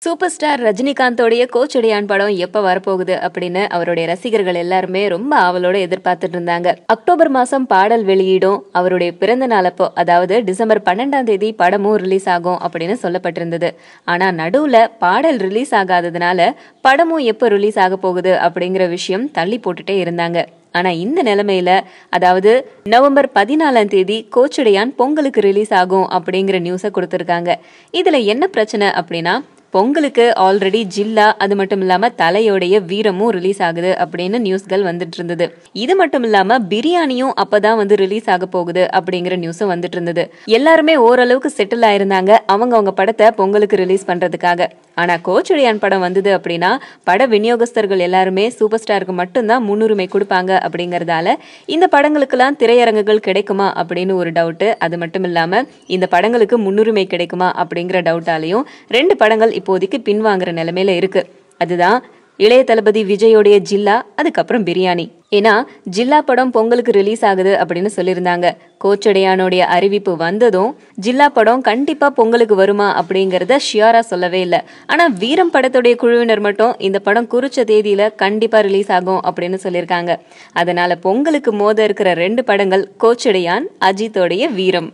Super star ரஜினிகாந்தோடைய Kochadaiiyaan படம் எப்ப வரப்போகுது அப்படின்னு அவருடைய ரசிகர்கள் எல்லாருமே ரொம்ப ஆவலோட எதிர்பார்த்துட்டு இருந்தாங்க. அக்டோபர் மாசம் பாடல் வெளியிடும், அவருடைய பிறந்த நாள் அப்போ, அதாவது டிசம்பர் 12ஆம் தேதி படமும் ரிலீஸ் ஆகும் அப்படின்னு சொல்லப்பட்டிருந்தது. ஆனா நடுவுல பாடல் ரிலீஸ் ஆகாததுனால படமும் எப்ப ரிலீஸ் ஆக போகுது அப்படிங்கிற விஷயம் தள்ளி போட்டுட்டே இருந்தாங்க. ஆனா இந்த நிலைமையில, அதாவது நவம்பர் 14ஆம் தேதி கோச்சடையான் பொங்கலுக்கு ரிலீஸ் ஆகும் அப்படிங்கிற நியூஸை கொடுத்திருக்காங்க. இதுல என்ன பிரச்சனை அப்படின்னா, பொங்கலுக்கு ஆல்ரெடி ஜில்லா, அது மட்டும் இல்லாம தலையோடைய வீரமும் ரிலீஸ் ஆகுது அப்படின்னு நியூஸ்கள் வந்துட்டு இருந்தது. இது மட்டும் இல்லாம பிரியாணியும் அப்பதான் ரிலீஸ் ஆக போகுது அப்படிங்கிற நியூஸும் வந்துட்டு இருந்தது. எல்லாருமே ஓரளவுக்கு செட்டில் ஆயிருந்தாங்க அவங்க படத்தை பொங்கலுக்கு ரிலீஸ் பண்றதுக்காக. ஆனா கோச்சடையான் படம் வந்தது அப்படின்னா பட விநியோகஸ்தர்கள் எல்லாருமே சூப்பர் ஸ்டாருக்கு மட்டும்தான் முன்னுரிமை கொடுப்பாங்க அப்படிங்கறதால இந்த படங்களுக்கெல்லாம் திரையரங்குகள் கிடைக்குமா அப்படின்னு ஒரு டவுட். அது மட்டும் இல்லாம இந்த படங்களுக்கு முன்னுரிமை கிடைக்குமா அப்படிங்கிற டவுட்டாலையும் 2 படங்கள் இப்போதைக்கு பின்வாங்குற நிலைமையில இருக்கு. அதுதான் இளைய தளபதி விஜயோடைய ஜில்லா, அதுக்கப்புறம் பிரியாணி. ஏன்னா ஜில்லா படம் பொங்கலுக்கு ரிலீஸ் ஆகுது அப்படின்னு சொல்லியிருந்தாங்க. கோச்சடையானுடைய அறிவிப்பு வந்ததும் ஜில்லா படம் கண்டிப்பா பொங்கலுக்கு வருமா அப்படிங்கறத ஷியாரா சொல்லவே இல்லை. ஆனா வீரம் படத்துடைய குழுவினர் மட்டும் இந்த படம் குறிச்ச தேதியில கண்டிப்பா ரிலீஸ் ஆகும் அப்படின்னு சொல்லியிருக்காங்க. அதனால பொங்கலுக்கு மோத இருக்கிற 2 படங்கள் கோச்சடையான், அஜித்தோடைய வீரம்.